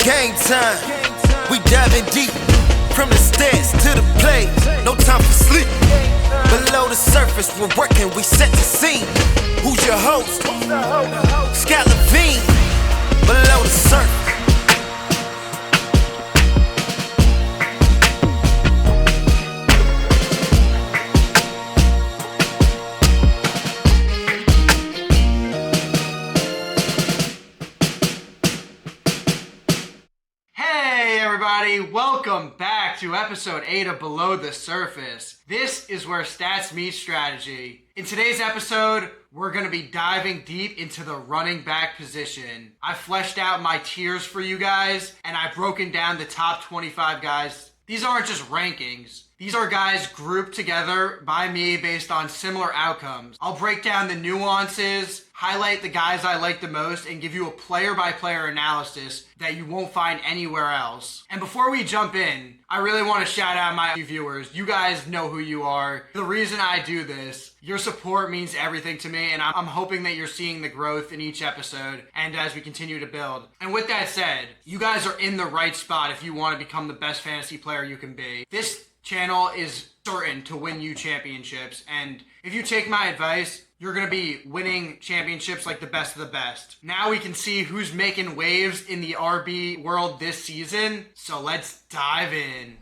Game time, we diving deep. From the stairs to the play, no time for sleep. Below the surface, we're working, we set the scene. Who's your host? Scott Levine. Below the surface. Welcome back to episode 8 of Below the Surface. This is where stats meet strategy. In today's episode, we're going to be diving deep into the running back position. I fleshed out my tiers for you guys, and I've broken down the top 25 guys. These aren't just rankings. These are guys grouped together by me based on similar outcomes. I'll break down the nuances, highlight the guys I like the most, and give you a player-by-player analysis that you won't find anywhere else. And before we jump in, I really want to shout out my viewers. You guys know who you are. The reason I do this, your support means everything to me, and I'm hoping that you're seeing the growth in each episode and as we continue to build. And with that said, you guys are in the right spot if you want to become the best fantasy player you can be. This channel is certain to win you championships, and if you take my advice, you're going to be winning championships like the best of the best. Now we can see who's making waves in the RB world this season, so let's dive in.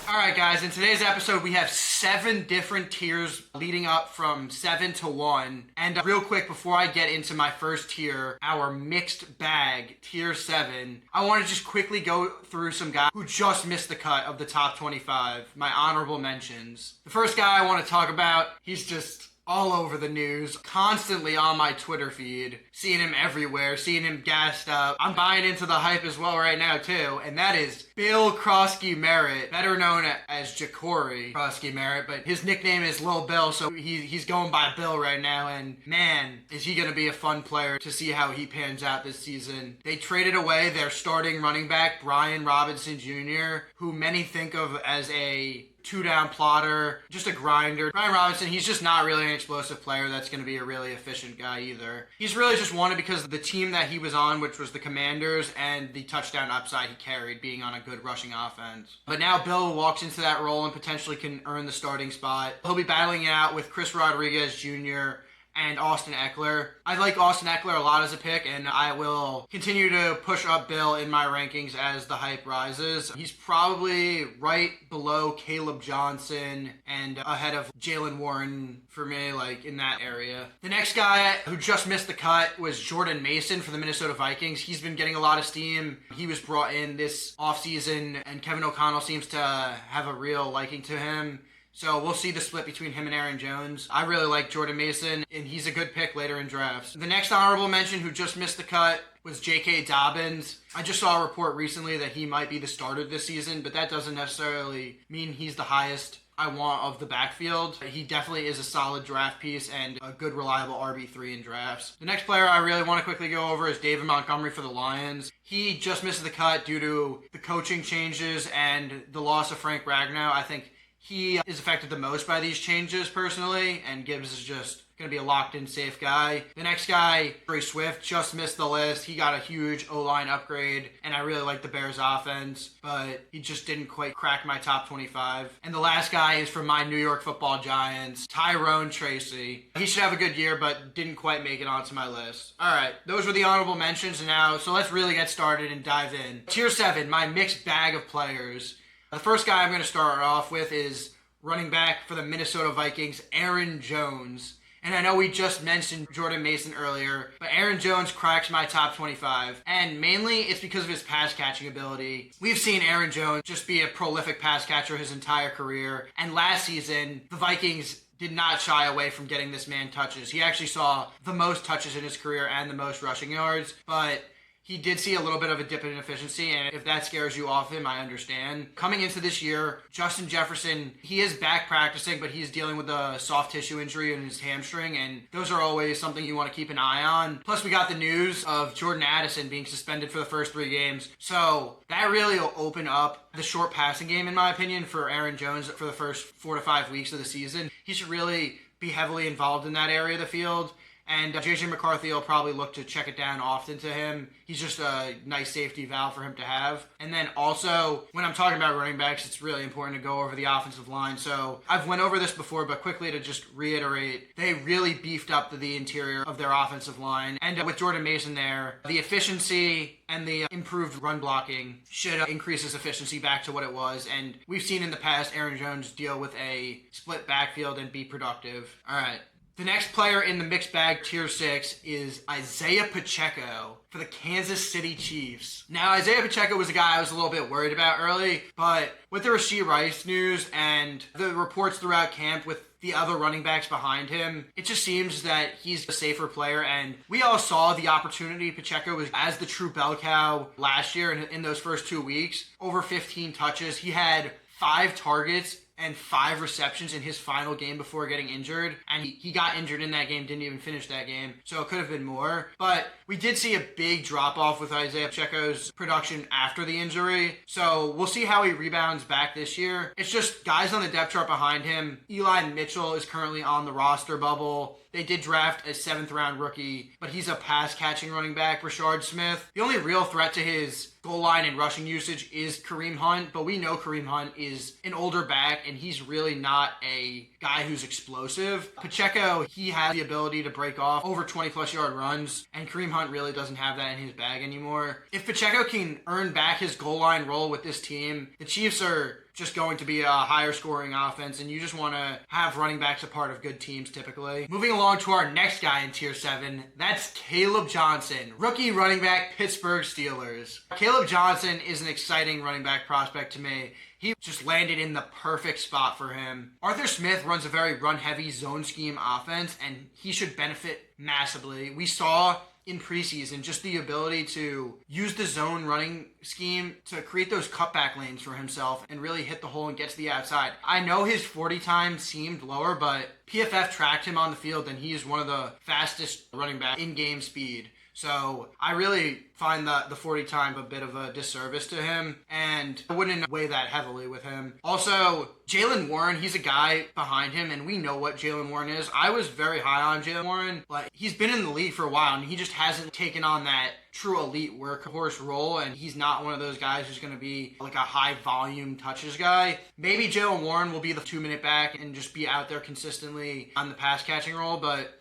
Alright guys, in today's episode we have 7 different tiers leading up from 7 to 1. And real quick before I get into my first tier, our mixed bag, tier 7, I want to just quickly go through some guys who just missed the cut of the top 25, my honorable mentions. The first guy I want to talk about, he's just all over the news, constantly on my Twitter feed, seeing him everywhere, seeing him gassed up. I'm buying into the hype as well right now too, and that is Bill Krosky Merritt, better known as Ja'Cory Krosky Merritt, but his nickname is Lil Bill, so he's going by Bill right now, and man, is he going to be a fun player to see how he pans out this season. They traded away their starting running back, Brian Robinson Jr., who many think of as a 2-down plotter, just a grinder. Brian Robinson, he's just not really an explosive player that's going to be a really efficient guy either. He's really just wanted because of the team that he was on, which was the Commanders, and the touchdown upside he carried being on a good rushing offense. But now Bill walks into that role and potentially can earn the starting spot. He'll be battling it out with Chris Rodriguez Jr., and Austin Eckler. I like Austin Eckler a lot as a pick, and I will continue to push up Bill in my rankings as the hype rises. He's probably right below Caleb Johnson and ahead of Jalen Warren for me, like in that area. The next guy who just missed the cut was Jordan Mason for the Minnesota Vikings. He's been getting a lot of steam. He was brought in this offseason, and Kevin O'Connell seems to have a real liking to him. So we'll see the split between him and Aaron Jones. I really like Jordan Mason, and he's a good pick later in drafts. The next honorable mention who just missed the cut was J.K. Dobbins. I just saw a report recently that he might be the starter this season, but that doesn't necessarily mean he's the highest I want of the backfield. He definitely is a solid draft piece and a good, reliable RB3 in drafts. The next player I really want to quickly go over is David Montgomery for the Lions. He just missed the cut due to the coaching changes and the loss of Frank Ragnow. I think he is affected the most by these changes personally, and Gibbs is just going to be a locked-in safe guy. The next guy, Trey Swift, just missed the list. He got a huge O-line upgrade, and I really like the Bears offense, but he just didn't quite crack my top 25. And the last guy is from my New York Football Giants, Tyrone Tracy. He should have a good year, but didn't quite make it onto my list. All right, those were the honorable mentions now, so let's really get started and dive in. Tier 7, my mixed bag of players. The first guy I'm going to start off with is running back for the Minnesota Vikings, Aaron Jones. And I know we just mentioned Jordan Mason earlier, but Aaron Jones cracks my top 25. And mainly it's because of his pass catching ability. We've seen Aaron Jones just be a prolific pass catcher his entire career. And last season, the Vikings did not shy away from getting this man touches. He actually saw the most touches in his career and the most rushing yards, but he did see a little bit of a dip in efficiency, and if that scares you off him, I understand. Coming into this year, Justin Jefferson, he is back practicing, but he's dealing with a soft tissue injury in his hamstring, and those are always something you want to keep an eye on. Plus, we got the news of Jordan Addison being suspended for the first 3 games, so that really will open up the short passing game, in my opinion, for Aaron Jones for the first 4 to 5 weeks of the season. He should really be heavily involved in that area of the field. And J.J. McCarthy will probably look to check it down often to him. He's just a nice safety valve for him to have. And then also, when I'm talking about running backs, it's really important to go over the offensive line. So I've went over this before, but quickly to just reiterate, they really beefed up the interior of their offensive line. And with Jordan Mason there, the efficiency and the improved run blocking should increase his efficiency back to what it was. And we've seen in the past Aaron Jones deal with a split backfield and be productive. All right. The next player in the mixed bag tier 6 is Isaiah Pacheco for the Kansas City Chiefs. Now, Isaiah Pacheco was a guy I was a little bit worried about early, but with the Rashee Rice news and the reports throughout camp with the other running backs behind him, it just seems that he's a safer player, and we all saw the opportunity Pacheco was as the true bell cow last year in those first 2 weeks. Over 15 touches. He had 5 targets and 5 receptions in his final game before getting injured. And he got injured in that game, didn't even finish that game. So it could have been more. But we did see a big drop-off with Isaiah Pacheco's production after the injury. So we'll see how he rebounds back this year. It's just guys on the depth chart behind him. Eli Mitchell is currently on the roster bubble. They did draft a 7th-round rookie, but he's a pass-catching running back, Rashard Smith. The only real threat to his goal line and rushing usage is Kareem Hunt, but we know Kareem Hunt is an older back, and he's really not a guy who's explosive. Pacheco, he has the ability to break off over 20-plus yard runs, and Kareem Hunt really doesn't have that in his bag anymore. If Pacheco can earn back his goal line role with this team, the Chiefs are just going to be a higher scoring offense, and you just want to have running backs a part of good teams typically. Moving along to our next guy in tier 7, that's Caleb Johnson, rookie running back, Pittsburgh Steelers. Caleb Johnson is an exciting running back prospect to me. He just landed in the perfect spot for him. Arthur Smith runs a very run-heavy zone scheme offense, and he should benefit massively. We saw in preseason just the ability to use the zone running scheme to create those cutback lanes for himself and really hit the hole and get to the outside. I know his 40 time seemed lower, but PFF tracked him on the field, and he is one of the fastest running back in game speed. So I really find the 40 time a bit of a disservice to him, and I wouldn't weigh that heavily with him. Also, Jaylen Warren, he's a guy behind him, and we know what Jaylen Warren is. I was very high on Jaylen Warren, but he's been in the league for a while, and he just hasn't taken on that true elite workhorse role, and he's not one of those guys who's going to be like a high volume touches guy. Maybe Jaylen Warren will be the 2-minute back and just be out there consistently on the pass catching role, but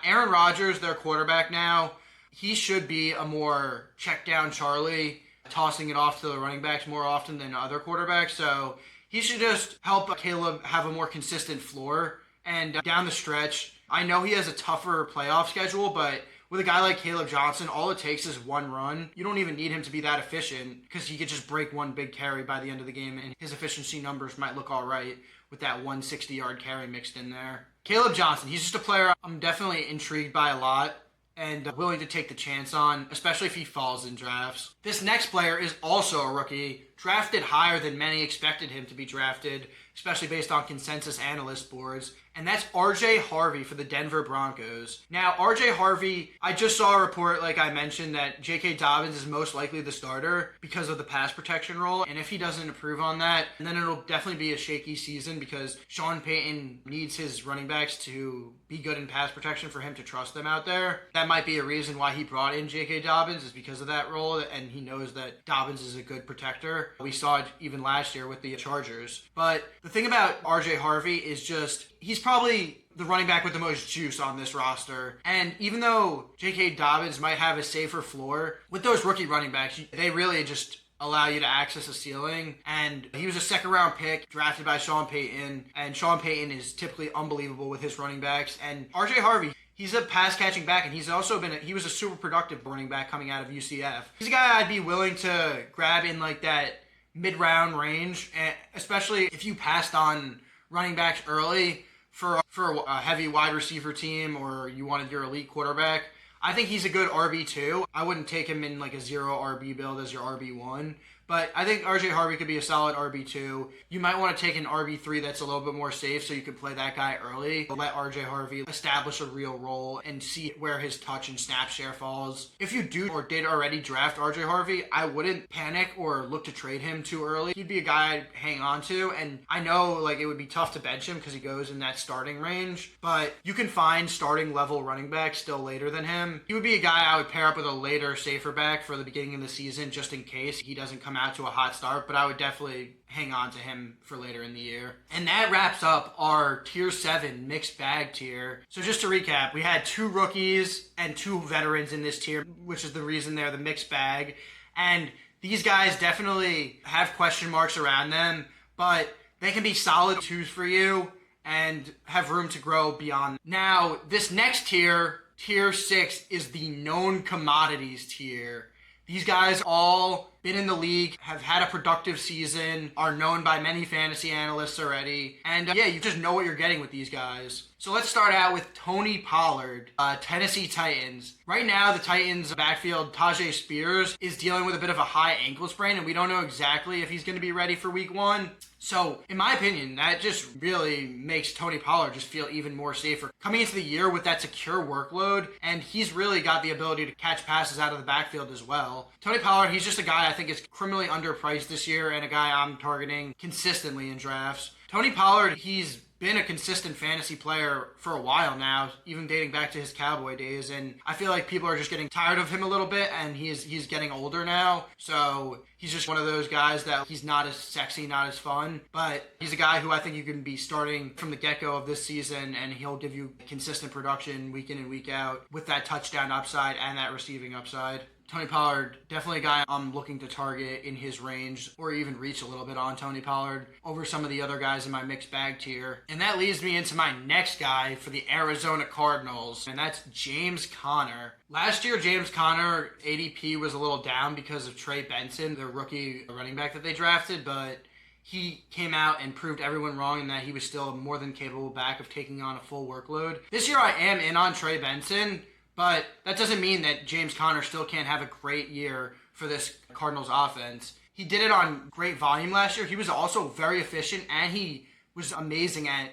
Aaron Rodgers, their quarterback now, he should be a more check down Charlie, tossing it off to the running backs more often than other quarterbacks. So he should just help Caleb have a more consistent floor. And down the stretch, I know he has a tougher playoff schedule, but with a guy like Caleb Johnson, all it takes is one run. You don't even need him to be that efficient because he could just break one big carry by the end of the game, and his efficiency numbers might look all right with that 160-yard carry mixed in there. Caleb Johnson, he's just a player I'm definitely intrigued by a lot and willing to take the chance on, especially if he falls in drafts. This next player is also a rookie, drafted higher than many expected him to be drafted, especially based on consensus analyst boards, and that's R.J. Harvey for the Denver Broncos. Now, R.J. Harvey, I just saw a report, like I mentioned, that J.K. Dobbins is most likely the starter because of the pass protection role, and if he doesn't improve on that, then it'll definitely be a shaky season because Sean Payton needs his running backs to be good in pass protection for him to trust them out there. That might be a reason why he brought in J.K. Dobbins, is because of that role, and he knows that Dobbins is a good protector. We saw it even last year with the Chargers. But the thing about R.J. Harvey is just, he's probably the running back with the most juice on this roster. And even though J.K. Dobbins might have a safer floor, with those rookie running backs, they really just allow you to access a ceiling. And he was a 2nd-round pick drafted by Sean Payton, and Sean Payton is typically unbelievable with his running backs. And R.J. Harvey, he's a pass-catching back, and he was a super productive running back coming out of UCF. He's a guy I'd be willing to grab in like that mid-round range, and especially if you passed on running backs early for a heavy wide receiver team, or you wanted your elite quarterback. I think he's a good RB2. I wouldn't take him in like a 0 RB build as your RB1, But I think RJ Harvey could be a solid RB2. You might want to take an RB3 that's a little bit more safe so you can play that guy early. Let RJ Harvey establish a real role and see where his touch and snap share falls. If you do or did already draft RJ Harvey, I wouldn't panic or look to trade him too early. He'd be a guy I'd hang on to, and I know like it would be tough to bench him because he goes in that starting range, but you can find starting level running backs still later than him. He would be a guy I would pair up with a later, safer back for the beginning of the season just in case he doesn't come out to a hot start, but I would definitely hang on to him for later in the year. And that wraps up our tier 7 mixed bag tier. So just to recap, we had 2 rookies and 2 veterans in this tier, which is the reason they're the mixed bag. And these guys definitely have question marks around them, but they can be solid 2s for you and have room to grow beyond. Now, this next tier, tier 6, is the known commodities tier. These guys all been in the league, have had a productive season, are known by many fantasy analysts already, and you just know what you're getting with these guys. So let's start out with Tony Pollard, Tennessee Titans. Right now, the Titans backfield, Tajay Spears, is dealing with a bit of a high ankle sprain, and we don't know exactly if he's going to be ready for week 1. So, in my opinion, that just really makes Tony Pollard just feel even more safer coming into the year with that secure workload, and he's really got the ability to catch passes out of the backfield as well. Tony Pollard, he's just a guy I think is criminally underpriced this year and a guy I'm targeting consistently in drafts. Tony Pollard, he's been a consistent fantasy player for a while now, even dating back to his Cowboy days, and I feel like people are just getting tired of him a little bit, and he's getting older now, so he's just one of those guys that he's not as sexy, not as fun, but he's a guy who I think you can be starting from the get-go of this season, and he'll give you consistent production week in and week out with that touchdown upside and that receiving upside. Tony Pollard, definitely a guy I'm looking to target in his range or even reach a little bit on Tony Pollard over some of the other guys in my mixed bag tier. And that leads me into my next guy for the Arizona Cardinals, and that's James Conner. Last year, James Conner ADP was a little down because of Trey Benson, the rookie running back that they drafted, but he came out and proved everyone wrong in that he was still a more than capable back of taking on a full workload. This year I am in on Trey Benson, but that doesn't mean that James Conner still can't have a great year for this Cardinals offense. He did it on great volume last year. He was also very efficient, and he was amazing at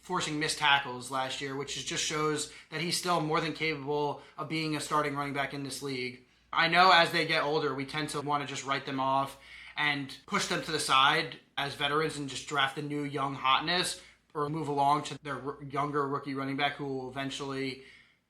forcing missed tackles last year, which just shows that he's still more than capable of being a starting running back in this league. I know as they get older, we tend to want to just write them off and push them to the side as veterans and just draft the new young hotness or move along to their younger rookie running back who will eventually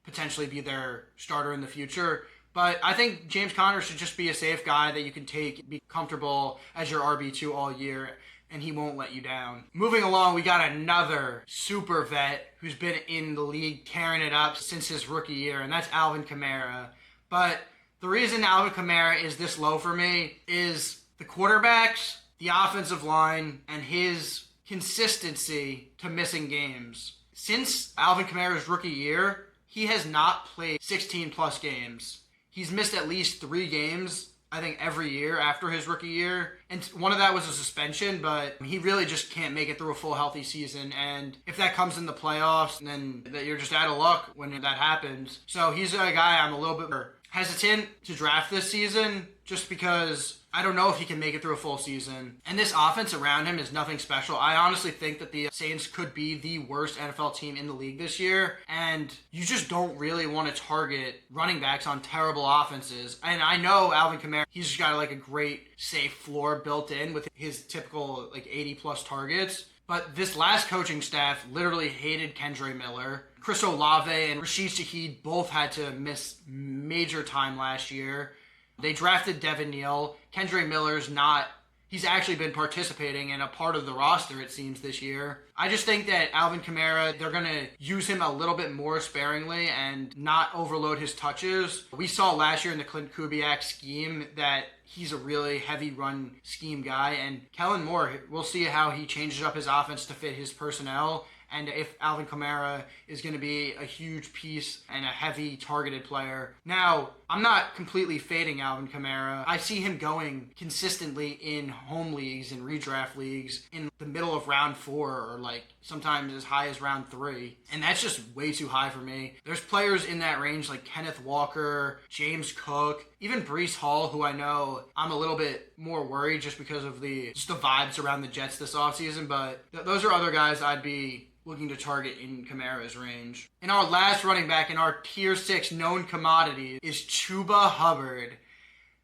potentially be their starter in the future. But I think James Conner should just be a safe guy that you can take, be comfortable as your RB2 all year, and he won't let you down. Moving along, we got another super vet who's been in the league tearing it up since his rookie year, and that's Alvin Kamara. But the reason Alvin Kamara is this low for me is the quarterbacks, the offensive line, and his consistency to missing games. Since Alvin Kamara's rookie year, he has not played 16 plus games. He's missed at least 3 games, I think, every year after his rookie year. And one of that was a suspension, but he really just can't make it through a full healthy season. And if that comes in the playoffs, then you're just out of luck when that happens. So he's a guy I'm a little bit hesitant to draft this season just because I don't know if he can make it through a full season. And this offense around him is nothing special. I honestly think that the Saints could be the worst NFL team in the league this year. And you just don't really want to target running backs on terrible offenses. And I know Alvin Kamara, he's just got like a great safe floor built in with his typical like 80 plus targets. But this last coaching staff literally hated Kendre Miller. Chris Olave and Rashid Shaheed both had to miss major time last year. They drafted Devon. Kendre Miller's not, he's actually been participating in a part of the roster, it seems, this year. I just think that Alvin Kamara, they're going to use him a little bit more sparingly and not overload his touches. We saw last year in the Clint Kubiak scheme that he's a really heavy run scheme guy. And Kellen Moore, we'll see how he changes up his offense to fit his personnel. and if Alvin Kamara is going to be a huge piece and a heavy targeted player. Now, I'm not completely fading Alvin Kamara. I see him going consistently in home leagues and redraft leagues in the middle of round 4 or like sometimes as high as round 3. And that's just way too high for me. There's players in that range like Kenneth Walker, James Cook, even Breece Hall, who I know I'm a little bit more worried just because of the vibes around the Jets this offseason. But those are other guys I'd be looking to target in Kamara's range. And our last running back in our tier 6 known commodity is Chuba Hubbard.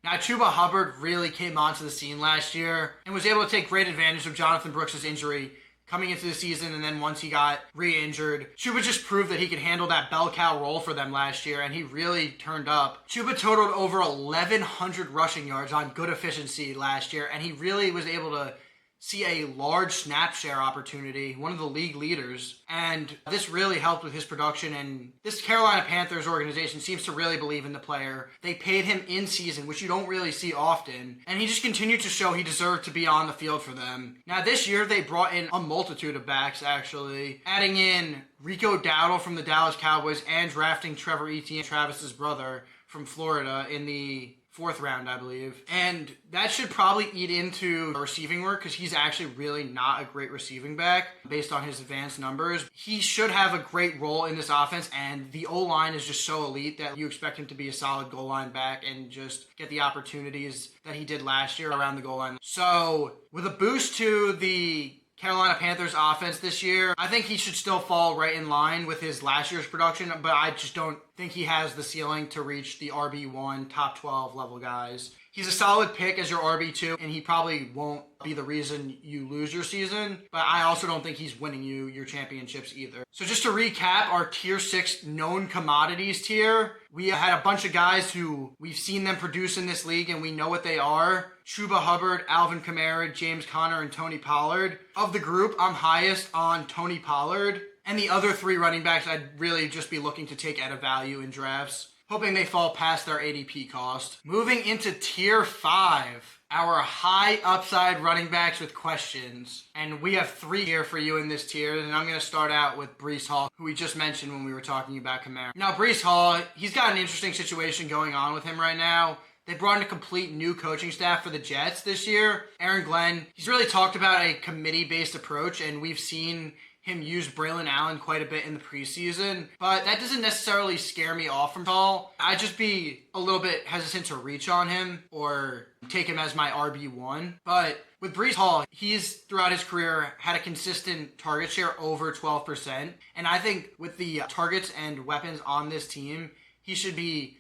Now, Chuba Hubbard really came onto the scene last year and was able to take great advantage of Jonathan Brooks' injury coming into the season, and then once he got re-injured, Chuba just proved that he could handle that bell cow role for them last year, and he really turned up. Chuba totaled over 1,100 rushing yards on good efficiency last year, and he really was able to see a large snap share opportunity, one of the league leaders, and this really helped with his production. And this Carolina Panthers organization seems to really believe in the player. They paid him in season, which you don't really see often, and he just continued to show he deserved to be on the field for them. Now this year they brought in a multitude of backs, actually, adding in Rico Dowdle from the Dallas Cowboys and drafting Trevor Etienne, Travis's brother, from Florida in the 4th round, I believe. And that should probably eat into receiving work because he's actually really not a great receiving back based on his advanced numbers. He should have a great role in this offense, and the O-line is just so elite that you expect him to be a solid goal line back and just get the opportunities that he did last year around the goal line. So with a boost to the Carolina Panthers offense this year, I think he should still fall right in line with his last year's production, but I just don't think he has the ceiling to reach the RB1 top 12 level guys. He's a solid pick as your RB2, and he probably won't be the reason you lose your season, but I also don't think he's winning you your championships either. So just to recap our tier 6 known commodities tier, we had a bunch of guys who we've seen them produce in this league and we know what they are. Chuba Hubbard, Alvin Kamara, James Conner, and Tony Pollard. Of the group, I'm highest on Tony Pollard, and the other 3 running backs I'd really just be looking to take at a value in drafts, hoping they fall past their ADP cost. Moving into tier 5, our high upside running backs with questions. And we have 3 here for you in this tier, and I'm going to start out with Breece Hall, who we just mentioned when we were talking about Kamara. Now, Breece Hall, he's got an interesting situation going on with him right now. They brought in a complete new coaching staff for the Jets this year. Aaron Glenn, he's really talked about a committee-based approach, and we've seen him use Braylon Allen quite a bit in the preseason, but that doesn't necessarily scare me off from Hall. I'd just be a little bit hesitant to reach on him or take him as my RB1. But with Breece Hall, he's throughout his career had a consistent target share over 12%, and I think with the targets and weapons on this team, he should be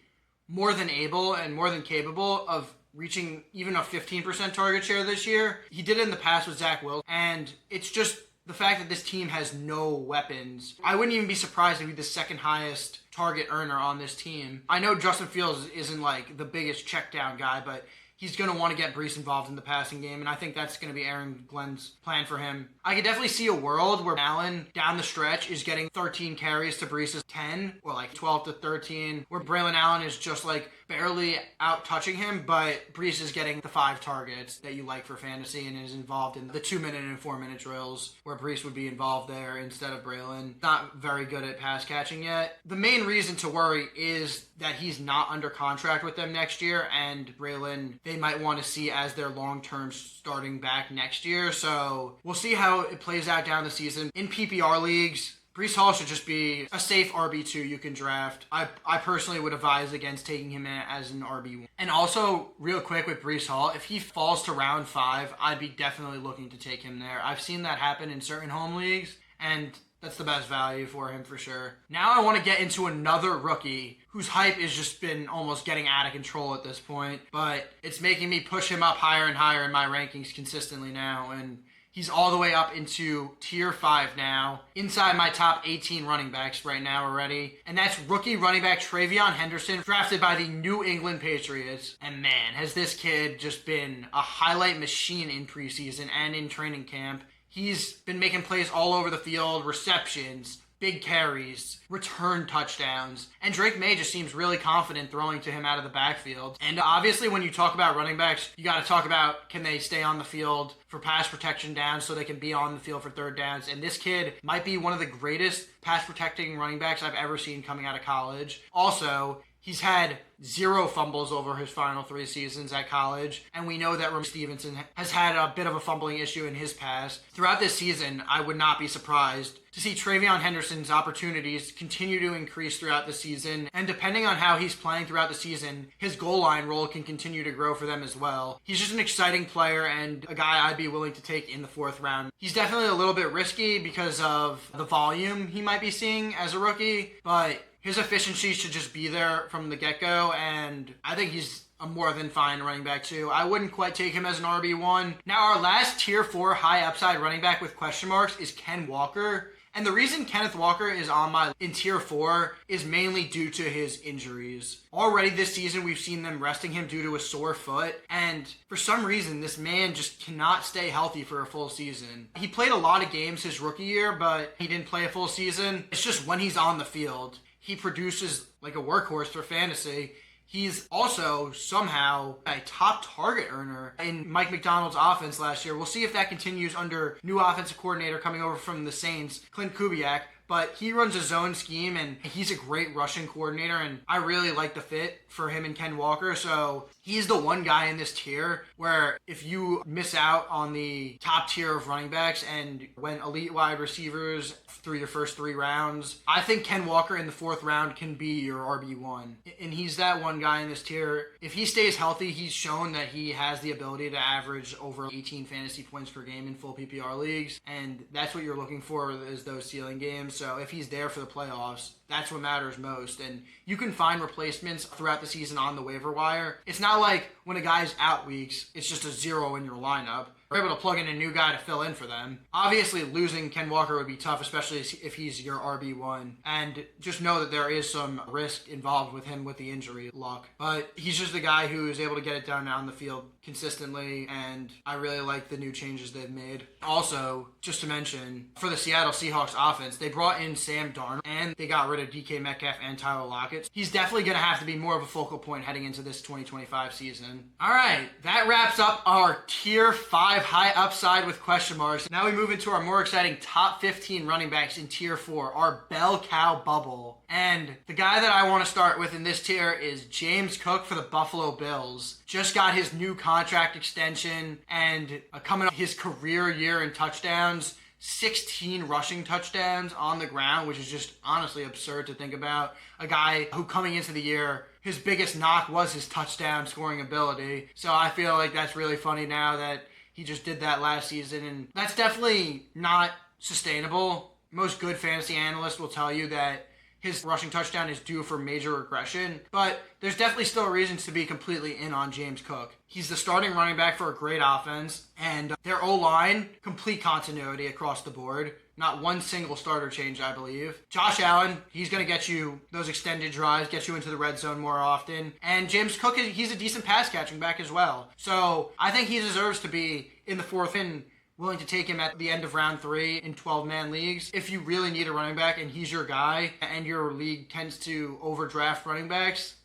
more than able and more than capable of reaching even a 15% target share this year. He did it in the past with Zach Wilson, and it's just the fact that this team has no weapons. I wouldn't even be surprised if he's the second highest target earner on this team. I know Justin Fields isn't like the biggest check down guy, but he's going to want to get Breece involved in the passing game, and I think that's going to be Aaron Glenn's plan for him. I could definitely see a world where Allen, down the stretch, is getting 13 carries to Breece's 10, or like 12 to 13, where Braylon Allen is just like barely out touching him, but Breece is getting the 5 targets that you like for fantasy and is involved in the 2-minute and 4-minute drills, where Breece would be involved there instead of Braylon. Not very good at pass catching yet. The main reason to worry is that he's not under contract with them next year, and Braylon they might want to see as their long-term starting back next year. So we'll see how it plays out down the season. In PPR leagues, Breece Hall should just be a safe RB2 you can draft. I personally would advise against taking him in as an RB1. And also, real quick with Breece Hall, if he falls to round 5, I'd be definitely looking to take him there. I've seen that happen in certain home leagues, and that's the best value for him for sure. Now I want to get into another rookie whose hype has just been almost getting out of control at this point, but it's making me push him up higher and higher in my rankings consistently now, and he's all the way up into tier 5 now, inside my top 18 running backs right now already, and that's rookie running back Treveyon Henderson, drafted by the New England Patriots. And man, has this kid just been a highlight machine in preseason and in training camp. He's been making plays all over the field, receptions, big carries, return touchdowns, and Drake May just seems really confident throwing to him out of the backfield. And obviously when you talk about running backs, you got to talk about, can they stay on the field for pass protection downs so they can be on the field for third downs. And this kid might be one of the greatest pass protecting running backs I've ever seen coming out of college. Also, he's had 0 fumbles over his final 3 seasons at college, and we know that Ramon Stevenson has had a bit of a fumbling issue in his past. Throughout this season, I would not be surprised to see Treveyon Henderson's opportunities continue to increase throughout the season, and depending on how he's playing throughout the season, his goal line role can continue to grow for them as well. He's just an exciting player and a guy I'd be willing to take in the 4th round. He's definitely a little bit risky because of the volume he might be seeing as a rookie, but his efficiency should just be there from the get-go, and I think he's a more than fine running back too. I wouldn't quite take him as an RB1. Now, our last tier 4 high upside running back with question marks is Ken Walker. And the reason Kenneth Walker is on my in tier 4 is mainly due to his injuries. Already this season, we've seen them resting him due to a sore foot. And for some reason, this man just cannot stay healthy for a full season. He played a lot of games his rookie year, but he didn't play a full season. It's just when he's on the field, he produces like a workhorse for fantasy. He's also somehow a top target earner in Mike McDonald's offense last year. We'll see if that continues under new offensive coordinator coming over from the Saints, Clint Kubiak. But he runs a zone scheme, and he's a great rushing coordinator, and I really like the fit for him and Ken Walker. So he's the one guy in this tier where if you miss out on the top tier of running backs and went elite wide receivers through your first 3 rounds, I think Ken Walker in the 4th round can be your RB1. And he's that one guy in this tier. If he stays healthy, he's shown that he has the ability to average over 18 fantasy points per game in full PPR leagues, and that's what you're looking for is those ceiling games. So if he's there for the playoffs, that's what matters most. And you can find replacements throughout the season on the waiver wire. It's not like when a guy's out weeks, it's just a 0 in your lineup. We're able to plug in a new guy to fill in for them. Obviously, losing Ken Walker would be tough, especially if he's your RB1. And just know that there is some risk involved with him with the injury luck. But he's just a guy who is able to get it down on the field consistently, and I really like the new changes they've made. Also, just to mention, for the Seattle Seahawks offense, they brought in Sam Darnold, and they got rid of DK Metcalf and Tyler Lockett. He's definitely going to have to be more of a focal point heading into this 2025 season. All right, that wraps up our Tier 5 high upside with question marks. Now we move into our more exciting top 15 running backs in Tier 4, our bell cow bubble. And the guy that I want to start with in this tier is James Cook for the Buffalo Bills. Just got his new contract extension and coming up his career year in touchdowns. 16 rushing touchdowns on the ground, which is just honestly absurd to think about. A guy who coming into the year, his biggest knock was his touchdown scoring ability. So I feel like that's really funny now that he just did that last season, and that's definitely not sustainable. Most good fantasy analysts will tell you that his rushing touchdown is due for major regression, but there's definitely still reasons to be completely in on James Cook. He's the starting running back for a great offense, and their O-line, complete continuity across the board. Not one single starter change, I believe. Josh Allen, he's going to get you those extended drives, get you into the red zone more often. And James Cook, he's a decent pass catching back as well. So I think he deserves to be in the 4th and willing to take him at the end of round 3 in 12-man leagues. If you really need a running back and he's your guy and your league tends to overdraft running backs,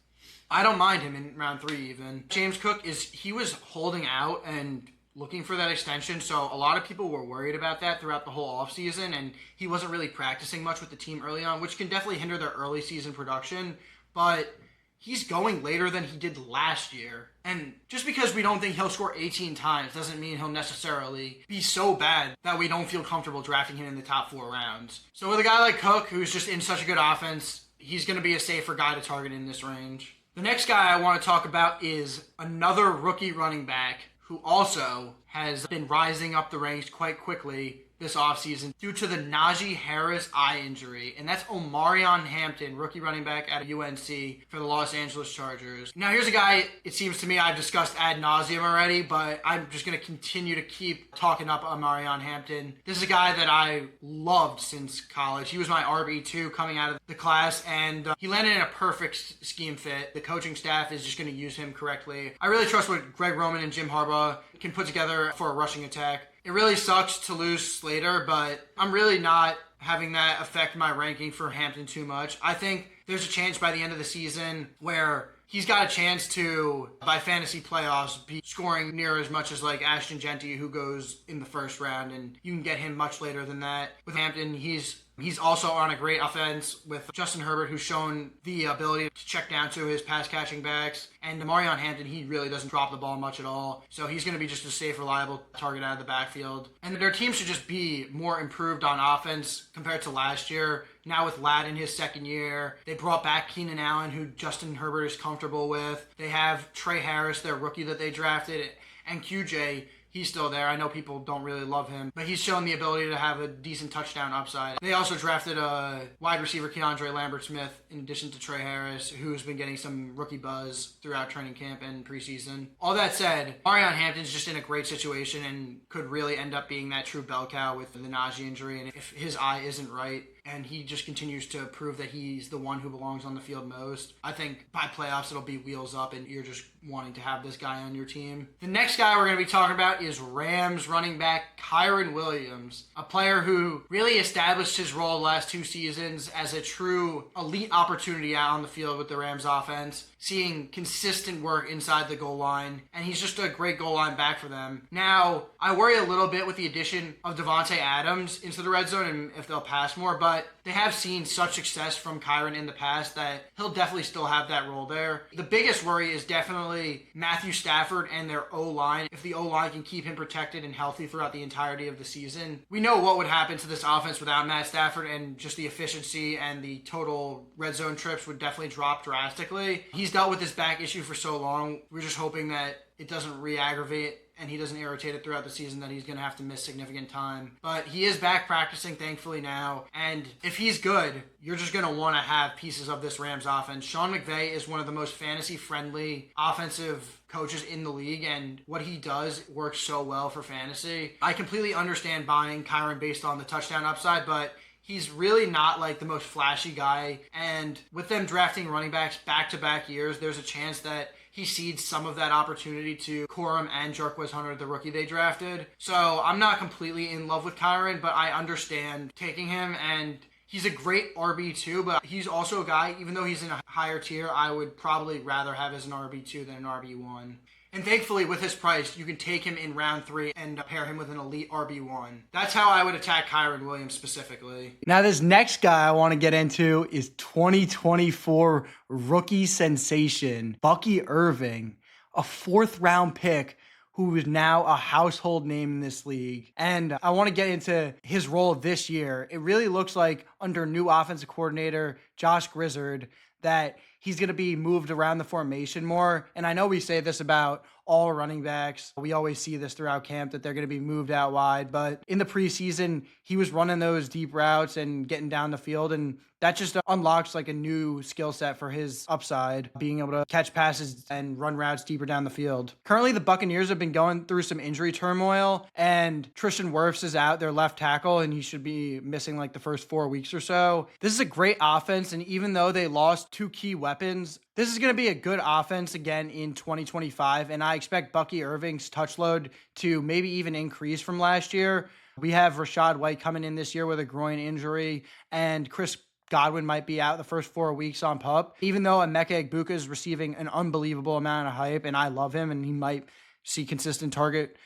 I don't mind him in round 3 even. James Cook, he was holding out and looking for that extension, so a lot of people were worried about that throughout the whole offseason, and he wasn't really practicing much with the team early on, which can definitely hinder their early season production, but he's going later than he did last year. And just because we don't think he'll score 18 times doesn't mean he'll necessarily be so bad that we don't feel comfortable drafting him in the top 4 rounds. So with a guy like Cook, who's just in such a good offense, he's going to be a safer guy to target in this range. The next guy I want to talk about is another rookie running back who also has been rising up the ranks quite quickly this offseason due to the Najee Harris eye injury, and that's Omarion Hampton, rookie running back out of UNC for the Los Angeles Chargers. Now, here's a guy, it seems to me I've discussed ad nauseum already, but I'm just going to continue to keep talking up Omarion Hampton. This is a guy that I loved since college. He was my RB2 coming out of the class, and he landed in a perfect scheme fit. The coaching staff is just going to use him correctly. I really trust what Greg Roman and Jim Harbaugh can put together for a rushing attack. It really sucks to lose Slater, but I'm really not having that affect my ranking for Hampton too much. I think there's a chance by the end of the season where he's got a chance to, by fantasy playoffs, be scoring near as much as like Ashton Jeanty, who goes in the first round, and you can get him much later than that. With Hampton, he's also on a great offense with Justin Herbert, who's shown the ability to check down to his pass catching backs. And Omarion Hampton, he really doesn't drop the ball much at all. So he's going to be just a safe, reliable target out of the backfield. And their team should just be more improved on offense compared to last year. Now with Ladd in his second year, they brought back Keenan Allen, who Justin Herbert is comfortable with. They have Trey Harris, their rookie that they drafted, and QJ. He's still there. I know people don't really love him, but he's shown the ability to have a decent touchdown upside. They also drafted a wide receiver, Keandre Lambert-Smith, in addition to Trey Harris, who's been getting some rookie buzz throughout training camp and preseason. All that said, Omarion Hampton's just in a great situation and could really end up being that true bell cow with the Najee injury. And if his eye isn't right, and he just continues to prove that he's the one who belongs on the field most, I think by playoffs it'll be wheels up and you're just wanting to have this guy on your team. The next guy we're going to be talking about is Rams running back Kyren Williams, a player who really established his role the last 2 seasons as a true elite opportunity out on the field with the Rams offense, seeing consistent work inside the goal line, and he's just a great goal line back for them. Now, I worry a little bit with the addition of Davante Adams into the red zone and if they'll pass more, but they have seen such success from Kyren in the past that he'll definitely still have that role there. The biggest worry is definitely Matthew Stafford and their O-line. If the O-line can keep him protected and healthy throughout the entirety of the season, we know what would happen to this offense without Matt Stafford, and just the efficiency and the total red zone trips would definitely drop drastically. He's dealt with this back issue for so long. We're just hoping that it doesn't re-aggravate and he doesn't irritate it throughout the season that he's going to have to miss significant time. But he is back practicing, thankfully, now. And if he's good, you're just going to want to have pieces of this Rams offense. Sean McVay is one of the most fantasy-friendly offensive coaches in the league, and what he does works so well for fantasy. I completely understand buying Kyren based on the touchdown upside, but he's really not like the most flashy guy. And with them drafting running backs back-to-back years, there's a chance that he cedes some of that opportunity to Corum and Jarquez Hunter, the rookie they drafted. So I'm not completely in love with Kyren, but I understand taking him, and he's a great RB2, but he's also a guy, even though he's in a higher tier, I would probably rather have as an RB2 than an RB1. And thankfully, with his price, you can take him in round 3 and pair him with an elite RB1. That's how I would attack Kyren Williams specifically. Now, this next guy I want to get into is 2024 rookie sensation, Bucky Irving, a 4th-round pick who is now a household name in this league. And I want to get into his role this year. It really looks like under new offensive coordinator Josh Grizzard that he's going to be moved around the formation more. And I know we say this about all running backs. We always see this throughout camp that they're going to be moved out wide. But in the preseason, he was running those deep routes and getting down the field. And that just unlocks like a new skill set for his upside, being able to catch passes and run routes deeper down the field. Currently, the Buccaneers have been going through some injury turmoil, and Tristan Wirfs is out, their left tackle, and he should be missing like the first 4 weeks or so. This is a great offense, and even though they lost 2 key weapons, this is going to be a good offense again in 2025, and I expect Bucky Irving's touch load to maybe even increase from last year. We have Rachaad White coming in this year with a groin injury, and Chris Godwin might be out the first 4 weeks on PUP. Even though Emeka Egbuka is receiving an unbelievable amount of hype, and I love him, and he might see consistent target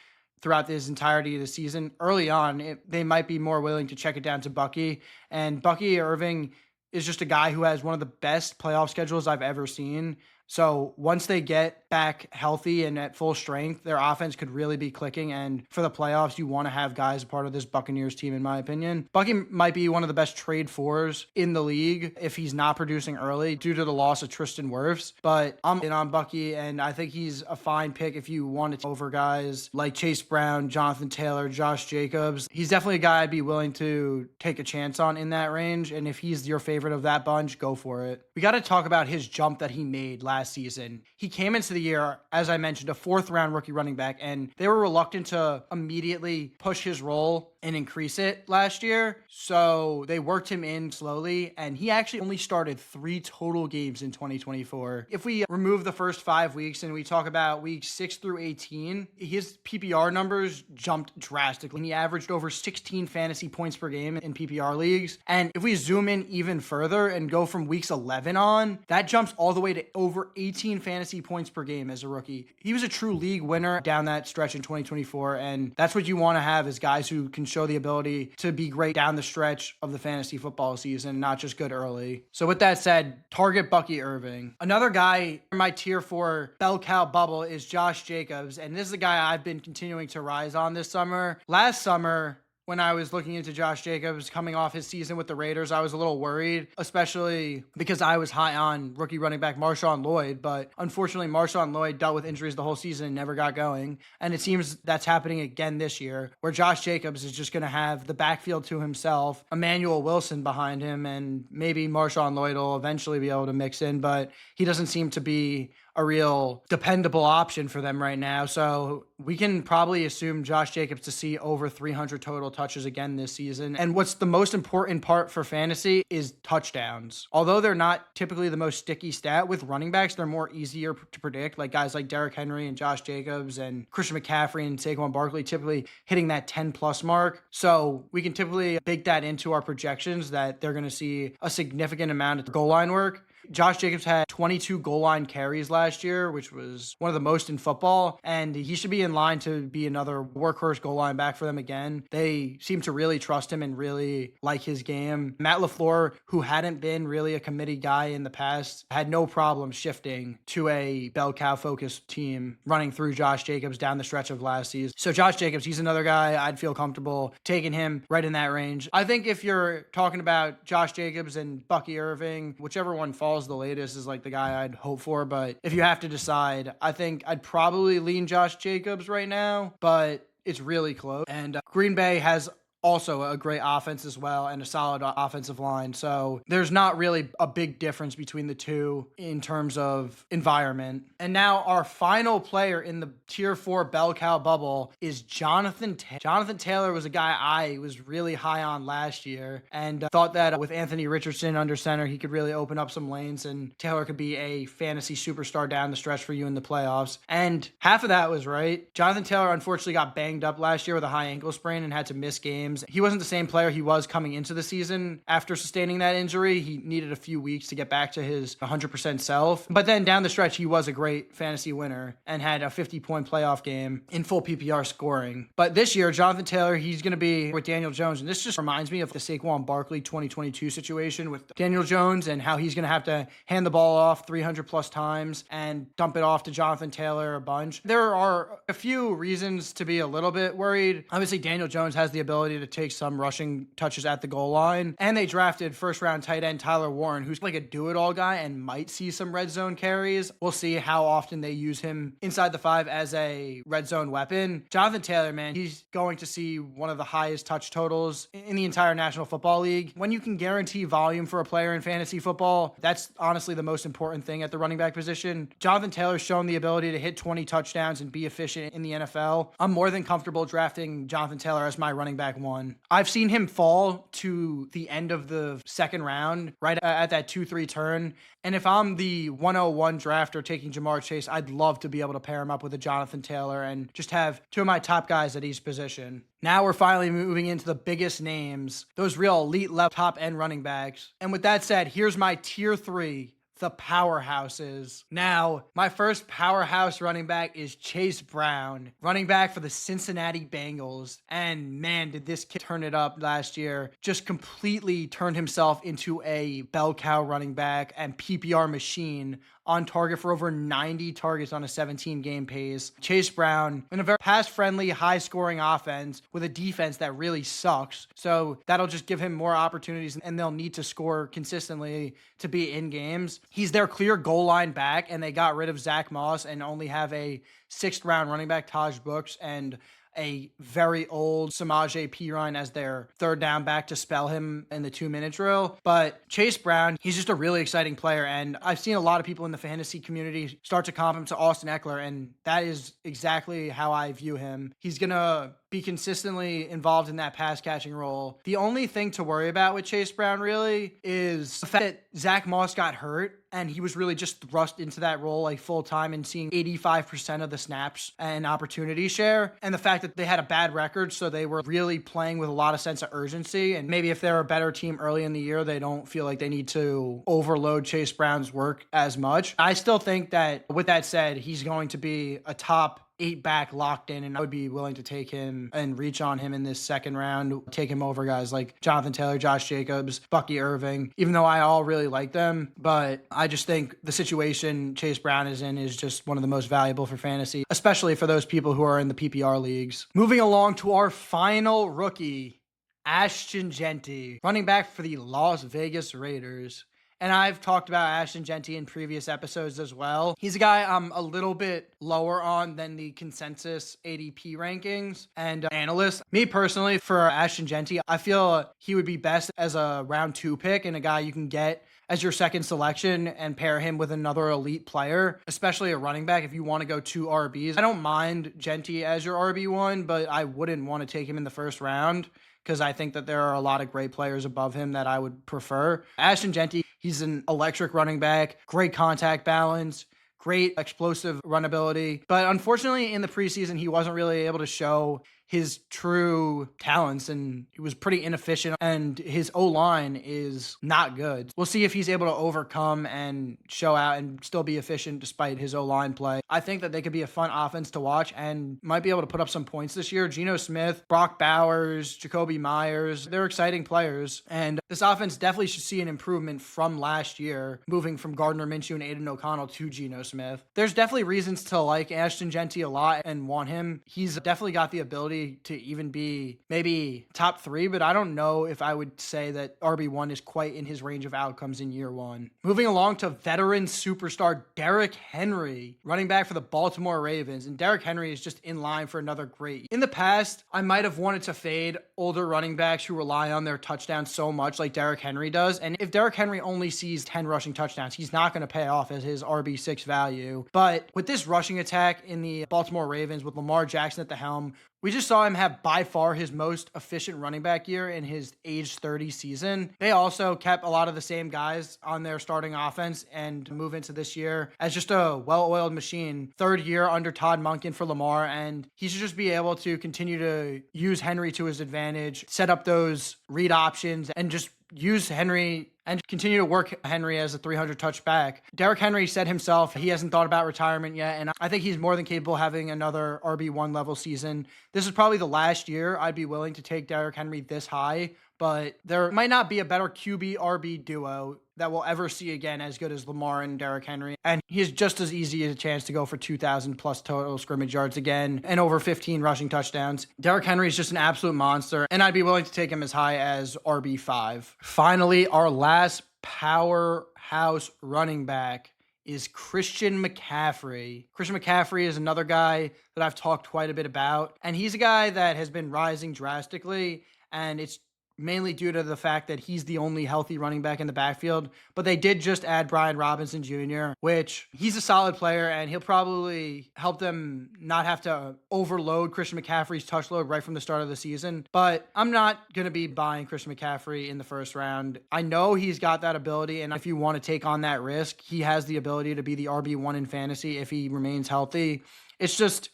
throughout this entirety of the season, early on, they might be more willing to check it down to Bucky. And Bucky Irving is just a guy who has one of the best playoff schedules I've ever seen. So once they get back healthy and at full strength, their offense could really be clicking. And for the playoffs, you want to have guys a part of this Buccaneers team, in my opinion. Bucky might be one of the best trade fours in the league if he's not producing early due to the loss of Tristan Wirfs. But I'm in on Bucky, and I think he's a fine pick if you want to over guys like Chase Brown, Jonathan Taylor, Josh Jacobs. He's definitely a guy I'd be willing to take a chance on in that range. And if he's your favorite of that bunch, go for it. We got to talk about his jump that he made last season. He came into the year, as I mentioned, a 4th-round rookie running back, and they were reluctant to immediately push his role and increase it last year. So they worked him in slowly, and he actually only started 3 total games in 2024. If we remove the first 5 weeks and we talk about weeks 6 through 18, his PPR numbers jumped drastically. He averaged over 16 fantasy points per game in PPR leagues. And if we zoom in even further and go from weeks 11 on, that jumps all the way to over 18 fantasy points per game as a rookie. He was a true league winner down that stretch in 2024, and that's what you want to have is guys who can show the ability to be great down the stretch of the fantasy football season, not just good early. So with that said, target Bucky Irving. Another guy in my tier 4 bell cow bubble is Josh Jacobs, and this is a guy I've been continuing to rise on this summer. Last summer, when I was looking into Josh Jacobs coming off his season with the Raiders, I was a little worried, especially because I was high on rookie running back Marshawn Lloyd. But unfortunately, Marshawn Lloyd dealt with injuries the whole season and never got going. And it seems that's happening again this year, where Josh Jacobs is just going to have the backfield to himself, Emmanuel Wilson behind him, and maybe Marshawn Lloyd will eventually be able to mix in, but he doesn't seem to be a real dependable option for them right now. So we can probably assume Josh Jacobs to see over 300 total touches again this season. And what's the most important part for fantasy is touchdowns. Although they're not typically the most sticky stat, with running backs, they're more easier to predict, like guys like Derrick Henry and Josh Jacobs and Christian McCaffrey and Saquon Barkley typically hitting that 10 plus mark. So we can typically bake that into our projections that they're going to see a significant amount of goal line work. Josh Jacobs had 22 goal line carries last year, which was one of the most in football, and he should be in line to be another workhorse goal line back for them again. They seem to really trust him and really like his game. Matt LaFleur, who hadn't been really a committee guy in the past, had no problem shifting to a bell cow focused team running through Josh Jacobs down the stretch of last season. So Josh Jacobs, he's another guy I'd feel comfortable taking him right in that range. I think if you're talking about Josh Jacobs and Bucky Irving, whichever one falls the latest is like the guy I'd hope for. But if you have to decide, I think I'd probably lean Josh Jacobs right now, but it's really close. And Green Bay has also a great offense as well and a solid offensive line. So there's not really a big difference between the two in terms of environment. And now our final player in the tier 4 bell cow bubble is Jonathan Taylor. Jonathan Taylor was a guy I was really high on last year and thought that with Anthony Richardson under center, he could really open up some lanes and Taylor could be a fantasy superstar down the stretch for you in the playoffs. And half of that was right. Jonathan Taylor unfortunately got banged up last year with a high ankle sprain and had to miss games. He wasn't the same player he was coming into the season after sustaining that injury. He needed a few weeks to get back to his 100% self. But then down the stretch, he was a great fantasy winner and had a 50-point playoff game in full PPR scoring. But this year, Jonathan Taylor, he's going to be with Daniel Jones. And this just reminds me of the Saquon Barkley 2022 situation with Daniel Jones and how he's going to have to hand the ball off 300 plus times and dump it off to Jonathan Taylor a bunch. There are a few reasons to be a little bit worried. Obviously, Daniel Jones has the ability to take some rushing touches at the goal line. And they drafted first-round tight end Tyler Warren, who's like a do-it-all guy and might see some red zone carries. We'll see how often they use him inside the 5 as a red zone weapon. Jonathan Taylor, man, he's going to see one of the highest touch totals in the entire National Football League. When you can guarantee volume for a player in fantasy football, that's honestly the most important thing at the running back position. Jonathan Taylor's shown the ability to hit 20 touchdowns and be efficient in the NFL. I'm more than comfortable drafting Jonathan Taylor as my running back 1. I've seen him fall to the end of the second round, right at that 2-3 turn. And if I'm the 101 drafter taking Ja'Marr Chase, I'd love to be able to pair him up with a Jonathan Taylor and just have 2 of my top guys at each position. Now we're finally moving into the biggest names, those real elite level top end running backs. And with that said, here's my tier 3. The powerhouses. Now, my first powerhouse running back is Chase Brown, running back for the Cincinnati Bengals. And man, did this kid turn it up last year. Just completely turned himself into a bell cow running back and PPR machine, on target for over 90 targets on a 17-game pace. Chase Brown in a very pass-friendly, high-scoring offense with a defense that really sucks. So that'll just give him more opportunities, and they'll need to score consistently to be in games. He's their clear goal line back, and they got rid of Zach Moss and only have a 6th-round running back, Taj Brooks, and a very old Samaje Perine as their 3rd down back to spell him in the 2-minute drill. But Chase Brown, he's just a really exciting player. And I've seen a lot of people in the fantasy community start to comp him to Austin Eckler. And that is exactly how I view him. He's going to be consistently involved in that pass catching role. The only thing to worry about with Chase Brown really is the fact that Zach Moss got hurt and he was really just thrust into that role like full time and seeing 85% of the snaps and opportunity share. And the fact that they had a bad record, so they were really playing with a lot of sense of urgency. And maybe if they're a better team early in the year, they don't feel like they need to overload Chase Brown's work as much. I still think that, with that said, he's going to be a top 8 back locked in, and I would be willing to take him and reach on him in this second round, take him over guys like Jonathan Taylor, Josh Jacobs, Bucky Irving, even though I all really like them. But I just think the situation Chase Brown is in is just one of the most valuable for fantasy, especially for those people who are in the PPR leagues. Moving along to our final rookie, Ashton Jeanty, running back for the Las Vegas Raiders. And I've talked about Ashton Jeanty in previous episodes as well. He's a guy I'm a little bit lower on than the consensus ADP rankings and analysts. Me personally, for Ashton Jeanty, I feel he would be best as a round 2 pick and a guy you can get as your second selection and pair him with another elite player, especially a running back if you want to go 2 RBs. I don't mind Jeanty as your RB1, but I wouldn't want to take him in the first round, because I think that there are a lot of great players above him that I would prefer. Ashton Jeanty, he's an electric running back, great contact balance, great explosive run ability. But unfortunately, in the preseason, he wasn't really able to show his true talents, and he was pretty inefficient, and his O-line is not good. We'll see if he's able to overcome and show out and still be efficient despite his O-line play. I think that they could be a fun offense to watch and might be able to put up some points this year. Geno Smith, Brock Bowers, Jacoby Myers, they're exciting players, and this offense definitely should see an improvement from last year, moving from Gardner Minshew and Aiden O'Connell to Geno Smith. There's definitely reasons to like Ashton Jeanty a lot and want him. He's definitely got the ability to even be maybe top 3, but I don't know if I would say that RB1 is quite in his range of outcomes in year 1. Moving along to veteran superstar Derrick Henry, running back for the Baltimore Ravens. And Derrick Henry is just in line for another great. In the past, I might have wanted to fade older running backs who rely on their touchdowns so much like Derrick Henry does. And if Derrick Henry only sees 10 rushing touchdowns, he's not going to pay off as his RB6 value. But with this rushing attack in the Baltimore Ravens with Lamar Jackson at the helm, we just saw him have by far his most efficient running back year in his age 30 season. They also kept a lot of the same guys on their starting offense and move into this year as just a well-oiled machine. 3rd year under Todd Monken for Lamar, and he should just be able to continue to use Henry to his advantage, set up those read options, and just use Henry and continue to work Henry as a 300 touch back. Derrick Henry said himself he hasn't thought about retirement yet, and I think he's more than capable of having another RB1 level season. This is probably the last year I'd be willing to take Derrick Henry this high, but there might not be a better QB RB duo that we'll ever see again as good as Lamar and Derrick Henry. And he's just as easy as a chance to go for 2,000 plus total scrimmage yards again and over 15 rushing touchdowns. Derrick Henry is just an absolute monster, and I'd be willing to take him as high as RB5. Finally, our last powerhouse running back is Christian McCaffrey. Christian McCaffrey is another guy that I've talked quite a bit about, and he's a guy that has been rising drastically, and it's mainly due to the fact that he's the only healthy running back in the backfield. But they did just add Brian Robinson Jr., which he's a solid player, and he'll probably help them not have to overload Christian McCaffrey's touch load right from the start of the season. But I'm not going to be buying Christian McCaffrey in the first round. I know he's got that ability, and if you want to take on that risk, he has the ability to be the RB1 in fantasy if he remains healthy. It's just,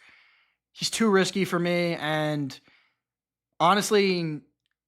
he's too risky for me, and honestly,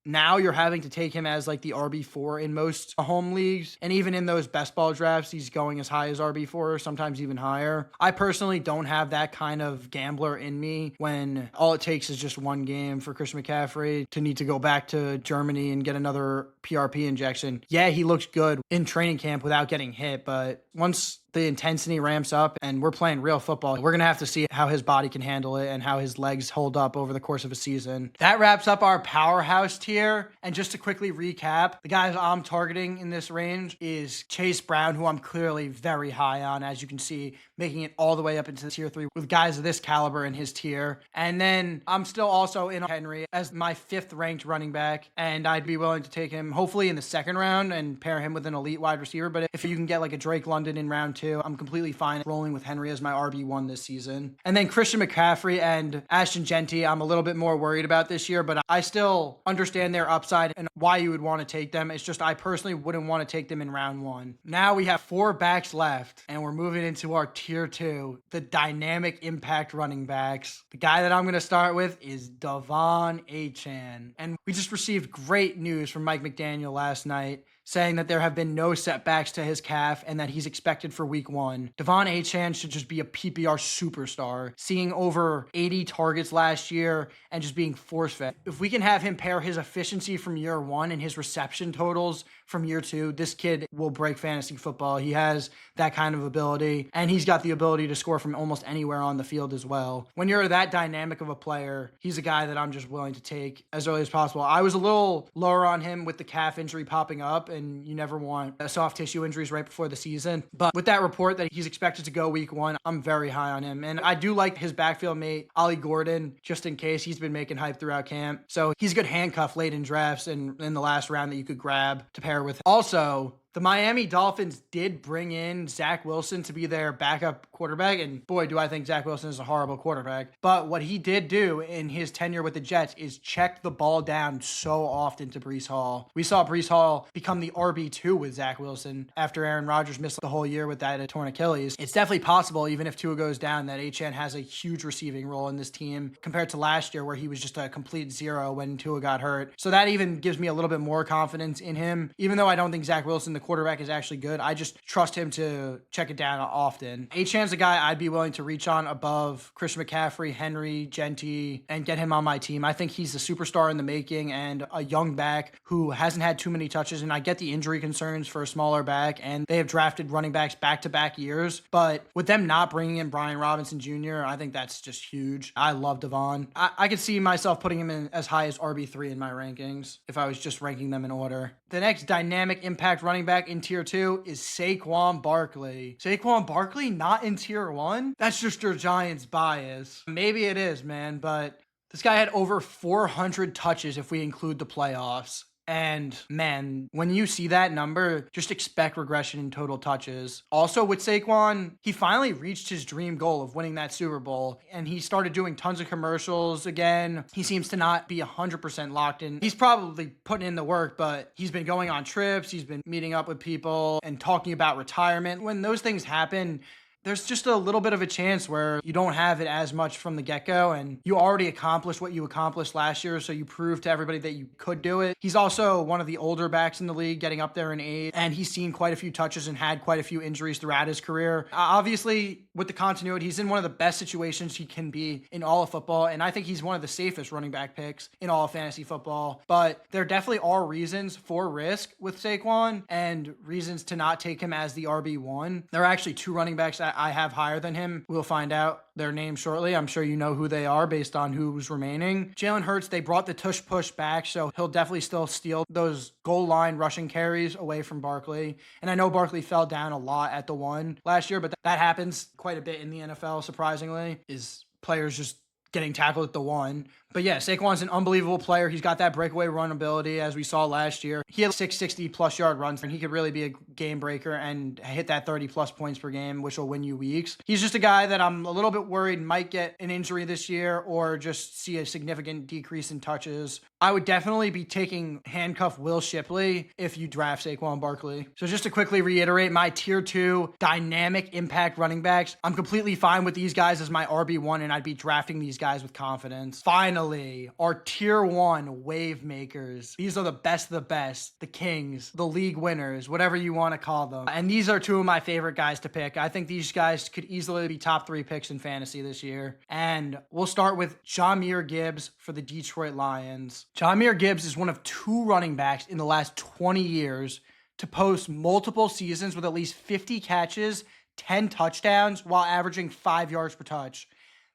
now you're having to take him as like the RB4 in most home leagues. And even in those best ball drafts, he's going as high as RB4, sometimes even higher. I personally don't have that kind of gambler in me when all it takes is just one game for Christian McCaffrey to need to go back to Germany and get another PRP injection. Yeah, he looks good in training camp without getting hit, but once the intensity ramps up and we're playing real football, we're going to have to see how his body can handle it and how his legs hold up over the course of a season. That wraps up our powerhouse tier. And just to quickly recap, the guys I'm targeting in this range is Chase Brown, who I'm clearly very high on, as you can see, making it all the way up into tier 3 with guys of this caliber in his tier. And then I'm still also in Henry as my 5th ranked running back, and I'd be willing to take him hopefully in the 2nd round and pair him with an elite wide receiver. But if you can get like a Drake London in round 2, 2. I'm completely fine rolling with Henry as my RB1 this season. And then Christian McCaffrey and Ashton Jeanty, I'm a little bit more worried about this year, but I still understand their upside and why you would want to take them. It's just I personally wouldn't want to take them in round 1. Now we have 4 backs left, and we're moving into our tier 2, the dynamic impact running backs. The guy that I'm going to start with is Devon Achane. And we just received great news from Mike McDaniel last night, saying that there have been no setbacks to his calf and that he's expected for week 1. Devon Achane should just be a PPR superstar, seeing over 80 targets last year and just being force-fed. If we can have him pair his efficiency from year 1 and his reception totals from year 2, this kid will break fantasy football. He has that kind of ability, and he's got the ability to score from almost anywhere on the field as well. When you're that dynamic of a player, he's a guy that I'm just willing to take as early as possible. I was a little lower on him with the calf injury popping up, and you never want soft tissue injuries right before the season. But with that report that he's expected to go week 1, I'm very high on him. And I do like his backfield mate, Ollie Gordon, just in case. He's been making hype throughout camp. So he's a good handcuff late in drafts and in the last round that you could grab to pair with. Also, the Miami Dolphins did bring in Zach Wilson to be their backup quarterback, and boy, do I think Zach Wilson is a horrible quarterback. But what he did do in his tenure with the Jets is check the ball down so often to Breece Hall. We saw Breece Hall become the RB2 with Zach Wilson after Aaron Rodgers missed the whole year with that torn Achilles. It's definitely possible, even if Tua goes down, that Achane has a huge receiving role in this team compared to last year where he was just a complete zero when Tua got hurt. So that even gives me a little bit more confidence in him, even though I don't think Zach Wilson, the quarterback, is actually good. I just trust him to check it down often. Achane's a guy I'd be willing to reach on above Christian McCaffrey, Henry, Jeanty, and get him on my team. I think he's a superstar in the making and a young back who hasn't had too many touches, and I get the injury concerns for a smaller back, and they have drafted running backs back-to-back years, but with them not bringing in Brian Robinson Jr., I think that's just huge. I love Devon. I could see myself putting him in as high as RB3 in my rankings if I was just ranking them in order. The next dynamic impact running back in tier 2 is Saquon Barkley. Saquon Barkley not in tier 1? That's just your Giants bias. Maybe it is, man, but this guy had over 400 touches if we include the playoffs. And man, when you see that number, just expect regression in total touches. Also with Saquon, he finally reached his dream goal of winning that Super Bowl, and he started doing tons of commercials again. He seems to not be 100% locked in. He's probably putting in the work, but he's been going on trips, he's been meeting up with people and talking about retirement. When those things happen, there's just a little bit of a chance where you don't have it as much from the get-go, and you already accomplished what you accomplished last year, so you proved to everybody that you could do it. He's also one of the older backs in the league, getting up there in age, and he's seen quite a few touches and had quite a few injuries throughout his career. Obviously, with the continuity, he's in one of the best situations he can be in all of football, and I think he's one of the safest running back picks in all of fantasy football. But there definitely are reasons for risk with Saquon and reasons to not take him as the RB1. There are actually 2 running backs that I have higher than him. We'll find out their names shortly. I'm sure you know who they are based on who's remaining. Jalen Hurts, they brought the tush push back, so he'll definitely still steal those goal line rushing carries away from Barkley. And I know Barkley fell down a lot at the 1 last year, but that happens quite a bit in the NFL, surprisingly, is players just getting tackled at the 1. But yeah, Saquon's an unbelievable player. He's got that breakaway run ability, as we saw last year. He had 660-plus yard runs, and he could really be a game breaker and hit that 30-plus points per game, which will win you weeks. He's just a guy that I'm a little bit worried might get an injury this year or just see a significant decrease in touches. I would definitely be taking handcuff Will Shipley if you draft Saquon Barkley. So just to quickly reiterate my tier 2 dynamic impact running backs, I'm completely fine with these guys as my RB1, and I'd be drafting these guys with confidence. Finally, our tier 1 wave makers. These are the best of the best, the kings, the league winners, whatever you want to call them. And these are 2 of my favorite guys to pick. I think these guys could easily be top 3 picks in fantasy this year. And we'll start with Jahmyr Gibbs for the Detroit Lions. Jahmyr Gibbs is one of 2 running backs in the last 20 years to post multiple seasons with at least 50 catches, 10 touchdowns, while averaging 5 yards per touch.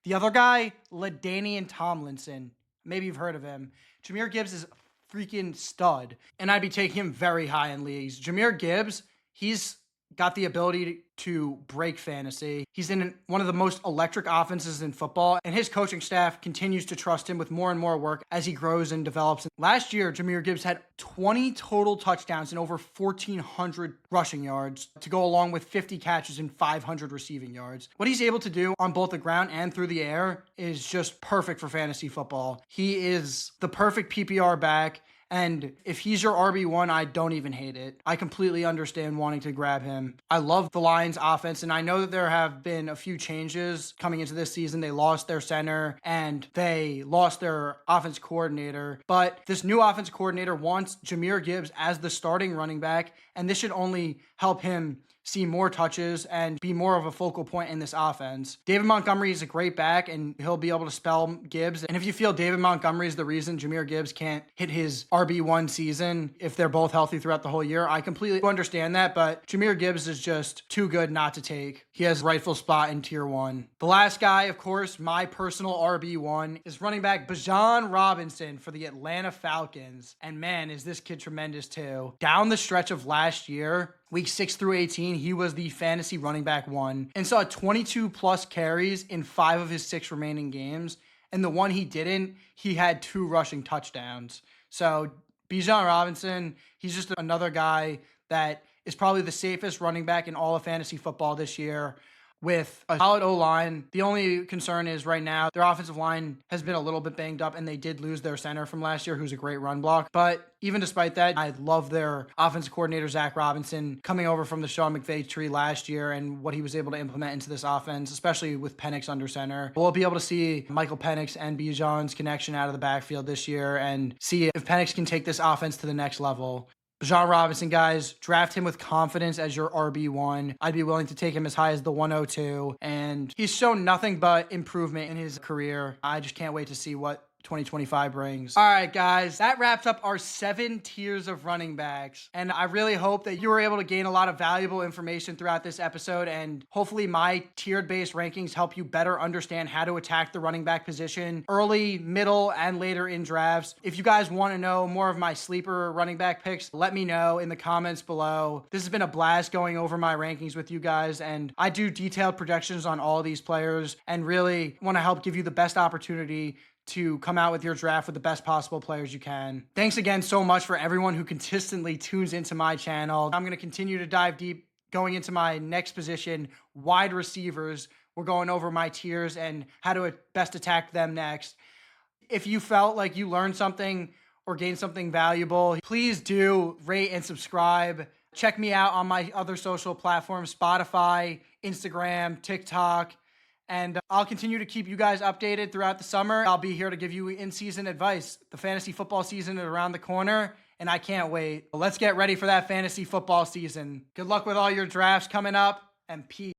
The other guy, LaDainian Tomlinson. Maybe you've heard of him. Jahmyr Gibbs is a freaking stud, and I'd be taking him very high in leagues. Jahmyr Gibbs, he's got the ability to break fantasy. He's in one of the most electric offenses in football, and his coaching staff continues to trust him with more and more work as he grows and develops. Last year, Jahmyr Gibbs had 20 total touchdowns and over 1,400 rushing yards to go along with 50 catches and 500 receiving yards. What he's able to do on both the ground and through the air is just perfect for fantasy football. He is the perfect PPR back. And if he's your RB1, I don't even hate it. I completely understand wanting to grab him. I love the Lions offense, and I know that there have been a few changes coming into this season. They lost their center and they lost their offense coordinator. But this new offense coordinator wants Jahmyr Gibbs as the starting running back, and this should only help him see more touches and be more of a focal point in this offense. David Montgomery is a great back, and he'll be able to spell Gibbs. And if you feel David Montgomery is the reason Jahmyr Gibbs can't hit his RB1 season if they're both healthy throughout the whole year, I completely understand that, but Jahmyr Gibbs is just too good not to take. He has a rightful spot in tier 1. The last guy, of course, my personal RB1 is running back Bijan Robinson for the Atlanta Falcons. And man, is this kid tremendous too. Down the stretch of last year, week 6 through 18, he was the fantasy running back 1 and saw 22 plus carries in 5 of his 6 remaining games. And the one he didn't, he had 2 rushing touchdowns. So Bijan Robinson, he's just another guy that is probably the safest running back in all of fantasy football this year. With a solid O-line. The only concern is right now, their offensive line has been a little bit banged up, and they did lose their center from last year, who's a great run block. But even despite that, I love their offensive coordinator, Zach Robinson, coming over from the Sean McVay tree last year and what he was able to implement into this offense, especially with Penix under center. We'll be able to see Michael Penix and Bijan's connection out of the backfield this year and see if Penix can take this offense to the next level. Bijan Robinson, guys, draft him with confidence as your RB1. I'd be willing to take him as high as the 102. And he's shown nothing but improvement in his career. I just can't wait to see what 2025 brings. All right, guys, that wraps up our 7 tiers of running backs. And I really hope that you were able to gain a lot of valuable information throughout this episode. And hopefully my tiered based rankings help you better understand how to attack the running back position early, middle, and later in drafts. If you guys want to know more of my sleeper running back picks, let me know in the comments below. This has been a blast going over my rankings with you guys. And I do detailed projections on all these players and really want to help give you the best opportunity to come out with your draft with the best possible players you can. Thanks again so much for everyone who consistently tunes into my channel. I'm going to continue to dive deep going into my next position, wide receivers. We're going over my tiers and how to best attack them next. If you felt like you learned something or gained something valuable, please do rate and subscribe. Check me out on my other social platforms, Spotify, Instagram, TikTok. And I'll continue to keep you guys updated throughout the summer. I'll be here to give you in-season advice. The fantasy football season is around the corner, and I can't wait. Let's get ready for that fantasy football season. Good luck with all your drafts coming up, and peace.